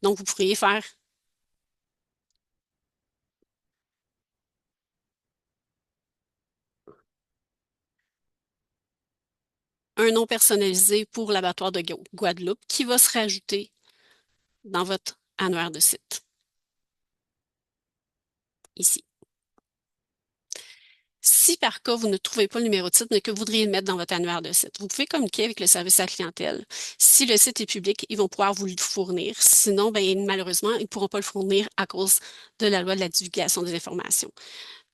Donc, vous pourriez faire un nom personnalisé pour l'abattoir de Guadeloupe qui va se rajouter dans votre annuaire de site, ici. Si par cas, vous ne trouvez pas le numéro de site, mais que vous voudriez le mettre dans votre annuaire de site, vous pouvez communiquer avec le service à la clientèle. Si le site est public, ils vont pouvoir vous le fournir. Sinon, ben, malheureusement, ils ne pourront pas le fournir à cause de la loi de la divulgation des informations.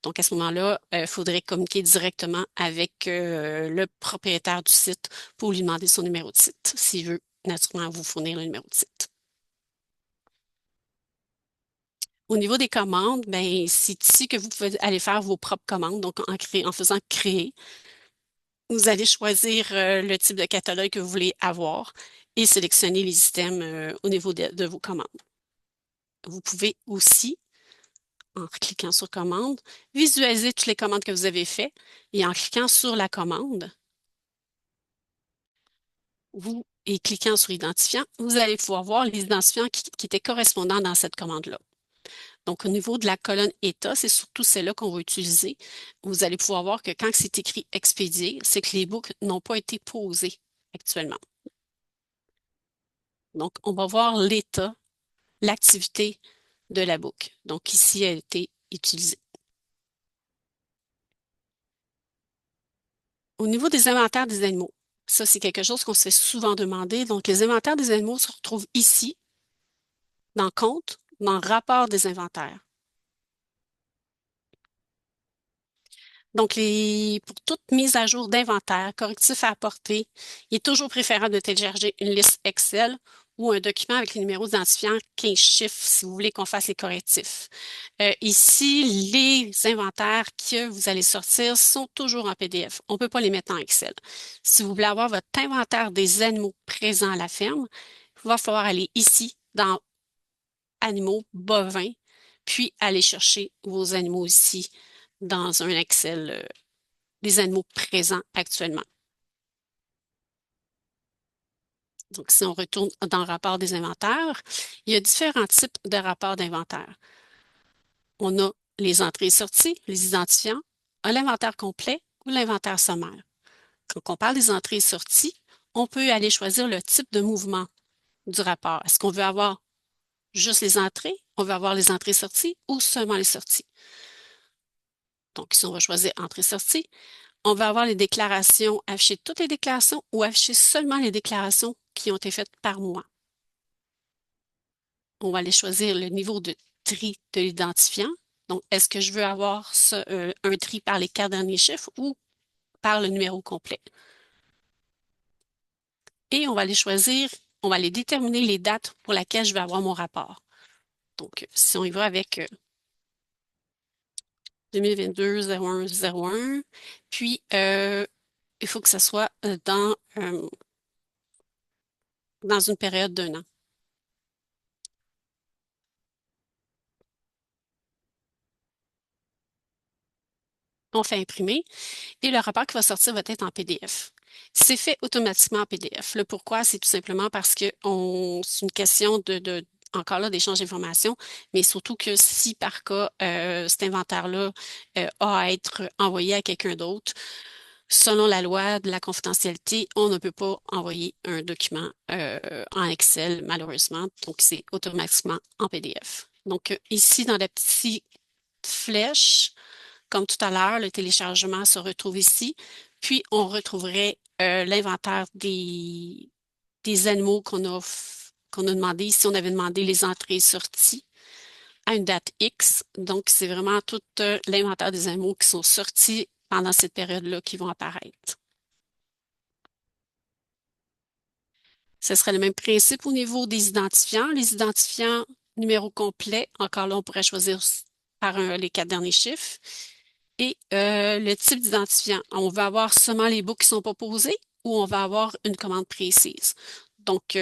Donc, à ce moment-là, il faudrait communiquer directement avec le propriétaire du site pour lui demander son numéro de site, s'il veut naturellement vous fournir le numéro de site. Au niveau des commandes, ben, c'est ici que vous pouvez aller faire vos propres commandes, donc en faisant créer. Vous allez choisir le type de catalogue que vous voulez avoir et sélectionner les items au niveau de vos commandes. Vous pouvez aussi, en cliquant sur commande, visualiser toutes les commandes que vous avez faites et en cliquant sur la commande, et cliquant sur identifiant, vous allez pouvoir voir les identifiants qui étaient correspondants dans cette commande-là. Donc, au niveau de la colonne État, c'est surtout celle-là qu'on va utiliser. Vous allez pouvoir voir que quand c'est écrit expédié, c'est que les books n'ont pas été posés actuellement. Donc, on va voir l'état, l'activité de la book. Donc, ici, elle a été utilisée. Au niveau des inventaires des animaux, ça, c'est quelque chose qu'on se fait souvent demander. Donc, les inventaires des animaux se retrouvent ici, dans Compte, dans Rapport des inventaires. Donc, pour toute mise à jour d'inventaire, correctif à apporter, il est toujours préférable de télécharger une liste Excel ou un document avec les numéros identifiants 15 chiffres si vous voulez qu'on fasse les correctifs. Ici, les inventaires que vous allez sortir sont toujours en PDF. On ne peut pas les mettre en Excel. Si vous voulez avoir votre inventaire des animaux présents à la ferme, il va falloir aller ici dans Animaux, bovins, puis aller chercher vos animaux ici dans un Excel, les animaux présents actuellement. Donc, si on retourne dans le rapport des inventaires, il y a différents types de rapports d'inventaire. On a les entrées et sorties, les identifiants, l'inventaire complet ou l'inventaire sommaire. Quand on parle des entrées et sorties, on peut aller choisir le type de mouvement du rapport. Est-ce qu'on veut avoir juste les entrées, on veut avoir les entrées-sorties ou seulement les sorties? Donc, ici, on va choisir entrée-sortie. On va avoir les déclarations, afficher toutes les déclarations ou afficher seulement les déclarations qui ont été faites par mois. On va aller choisir le niveau de tri de l'identifiant. Donc, est-ce que je veux avoir un tri par les 4 derniers chiffres ou par le numéro complet? Et on va aller choisir, on va aller déterminer les dates pour lesquelles je vais avoir mon rapport. Donc, si on y va avec 2022-01-01, puis il faut que ça soit dans une période d'un an. On fait imprimer et le rapport qui va sortir va être en PDF. C'est fait automatiquement en PDF. Le pourquoi, c'est tout simplement parce que c'est une question encore là, d'échange d'informations, mais surtout que si par cas, cet inventaire-là a à être envoyé à quelqu'un d'autre, selon la loi de la confidentialité, on ne peut pas envoyer un document en Excel, malheureusement. Donc, c'est automatiquement en PDF. Donc, ici, dans la petite flèche, comme tout à l'heure, le téléchargement se retrouve ici. Puis, on retrouverait l'inventaire des animaux qu'on a demandé. Ici, on avait demandé les entrées et sorties à une date X. Donc, c'est vraiment tout l'inventaire des animaux qui sont sortis pendant cette période-là qui vont apparaître. Ce serait le même principe au niveau des identifiants. Les identifiants numéro complet, encore là, on pourrait choisir par les 4 derniers chiffres. Et le type d'identifiant, on va avoir seulement les bouts qui ne sont pas posés ou on va avoir une commande précise. Donc,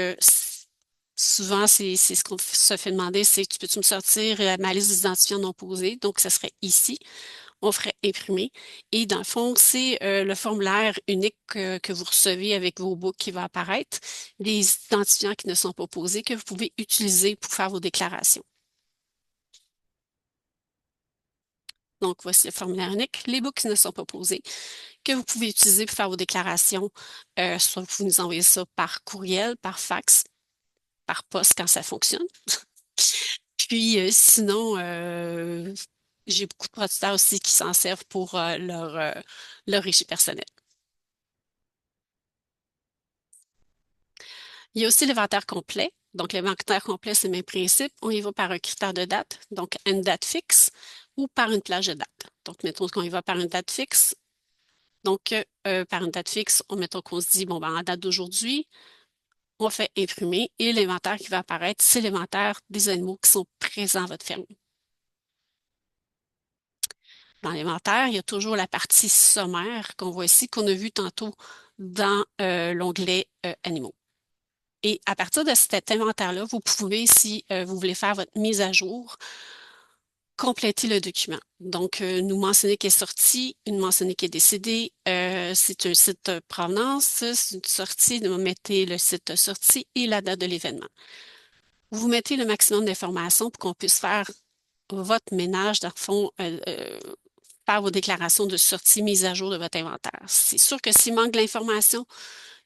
souvent, c'est ce qu'on se fait demander, c'est tu peux-tu me sortir ma liste des identifiants non posés? Donc, ça serait ici. On ferait imprimer. Et dans le fond, c'est le formulaire unique que vous recevez avec vos books qui va apparaître, des identifiants qui ne sont pas posés que vous pouvez utiliser pour faire vos déclarations. Donc, voici le formulaire unique, les books qui ne sont pas posés, que vous pouvez utiliser pour faire vos déclarations. Soit vous nous envoyez ça par courriel, par fax, par poste quand ça fonctionne. Puis sinon, j'ai beaucoup de producteurs aussi qui s'en servent pour leur régie personnel. Il y a aussi l'inventaire complet. Donc, l'inventaire complet, c'est le même principe. On y va par un critère de date, donc une date fixe, ou par une plage de date. Donc, mettons qu'on y va par une date fixe. Donc, par une date fixe, mettons qu'on se dit, bon, ben, en date d'aujourd'hui, on fait imprimer et l'inventaire qui va apparaître, c'est l'inventaire des animaux qui sont présents à votre ferme. Dans l'inventaire, il y a toujours la partie sommaire qu'on voit ici, qu'on a vu tantôt dans l'onglet Animaux. Et à partir de cet inventaire-là, vous pouvez, si vous voulez faire votre mise à jour, compléter le document. Donc, nous mentionner qui est sorti, nous mentionner qui est décédé. C'est un site provenance, c'est une sortie, vous mettez le site sorti et la date de l'événement. Vous mettez le maximum d'informations pour qu'on puisse faire votre ménage, dans le fond, faire vos déclarations de sortie, mise à jour de votre inventaire. C'est sûr que s'il manque de l'information,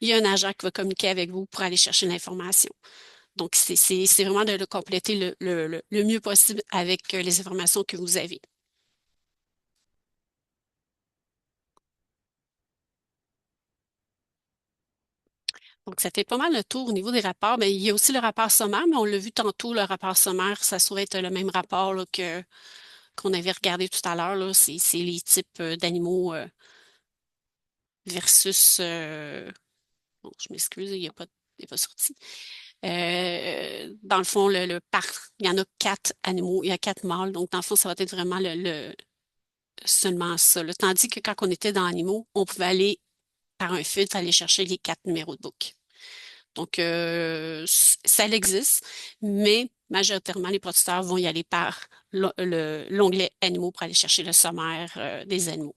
il y a un agent qui va communiquer avec vous pour aller chercher l'information. Donc, c'est vraiment de le compléter le mieux possible avec les informations que vous avez. Donc, ça fait pas mal le tour au niveau des rapports. Mais il y a aussi le rapport sommaire, mais on l'a vu tantôt, le rapport sommaire, ça saurait être le même rapport là, qu'on avait regardé tout à l'heure. Là. C'est les types d'animaux versus... bon, je m'excuse, il n'est pas sorti. Dans le fond, le parc, il y en a 4 animaux, il y a 4 mâles. Donc, dans le fond, ça va être vraiment seulement ça. Là. Tandis que quand on était dans animaux, on pouvait aller par un filtre, aller chercher les 4 numéros de book. Donc, ça existe, mais majoritairement, les producteurs vont y aller par l'onglet animaux pour aller chercher le sommaire des animaux.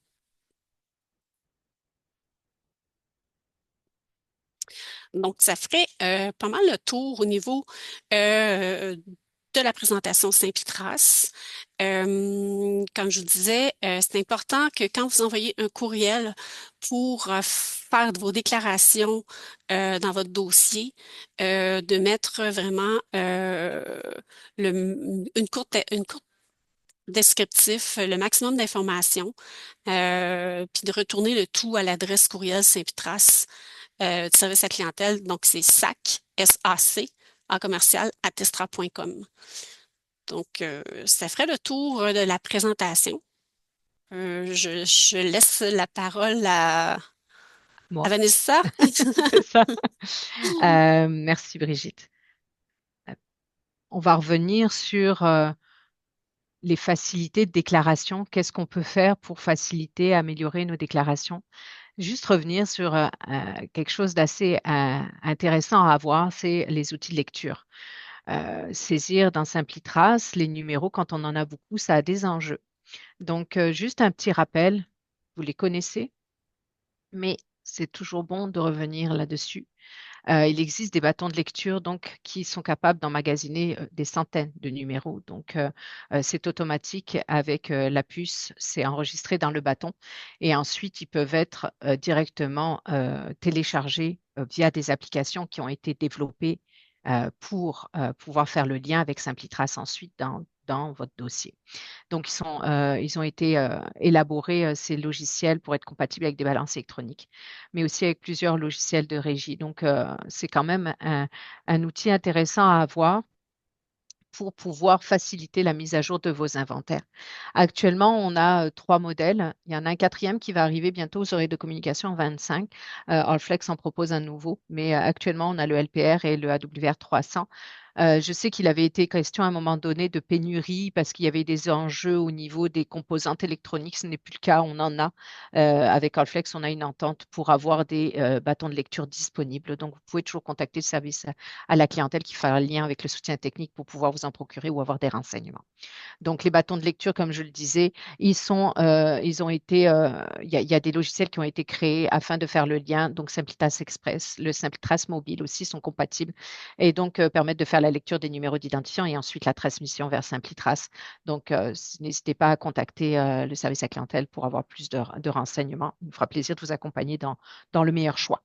Donc, ça ferait pas mal le tour au niveau de la présentation Simplitrace. Comme je vous disais, c'est important que quand vous envoyez un courriel pour faire vos déclarations dans votre dossier, de mettre vraiment une courte descriptif, le maximum d'informations, puis de retourner le tout à l'adresse courriel Simplitrace du service à clientèle. Donc, c'est SAC, S-A-C, en commercial, attestra.com. Donc, ça ferait le tour de la présentation. Je laisse la parole à Moi, Vanessa. c'est ça. Merci Brigitte. On va revenir sur les facilités de déclaration. Qu'est-ce qu'on peut faire pour faciliter, améliorer nos déclarations? Juste revenir sur quelque chose d'assez intéressant à avoir, c'est les outils de lecture. Saisir dans Simplitrace les numéros, quand on en a beaucoup, ça a des enjeux. Donc, juste un petit rappel, vous les connaissez, mais c'est toujours bon de revenir là-dessus. Il existe des bâtons de lecture donc, qui sont capables d'emmagasiner des centaines de numéros. Donc, c'est automatique avec la puce, c'est enregistré dans le bâton. Et ensuite, ils peuvent être directement téléchargés via des applications qui ont été développées pour pouvoir faire le lien avec Simplitrace ensuite dans votre dossier. Donc, ils ont été élaborés, ces logiciels, pour être compatibles avec des balances électroniques, mais aussi avec plusieurs logiciels de régie. Donc, c'est quand même un outil intéressant à avoir pour pouvoir faciliter la mise à jour de vos inventaires. Actuellement, on a 3 modèles. Il y en a un quatrième qui va arriver bientôt aux oreilles de communication 25. Allflex en propose un nouveau, mais actuellement, on a le LPR et le AWR 300. Je sais qu'il avait été question à un moment donné de pénurie parce qu'il y avait des enjeux au niveau des composantes électroniques. Ce n'est plus le cas. On en a. Avec Allflex, on a une entente pour avoir des bâtons de lecture disponibles. Donc, vous pouvez toujours contacter le service à la clientèle qui fera le lien avec le soutien technique pour pouvoir vous en procurer ou avoir des renseignements. Donc, les bâtons de lecture, comme je le disais, ils ont été, il y a des logiciels qui ont été créés afin de faire le lien. Donc, SimpliTrace Express, le SimpliTrace mobile aussi sont compatibles et donc permettent de faire la lecture des numéros d'identifiant et ensuite la transmission vers SimpliTrace. Donc, n'hésitez pas à contacter le service à clientèle pour avoir plus de renseignements. Il me fera plaisir de vous accompagner dans le meilleur choix.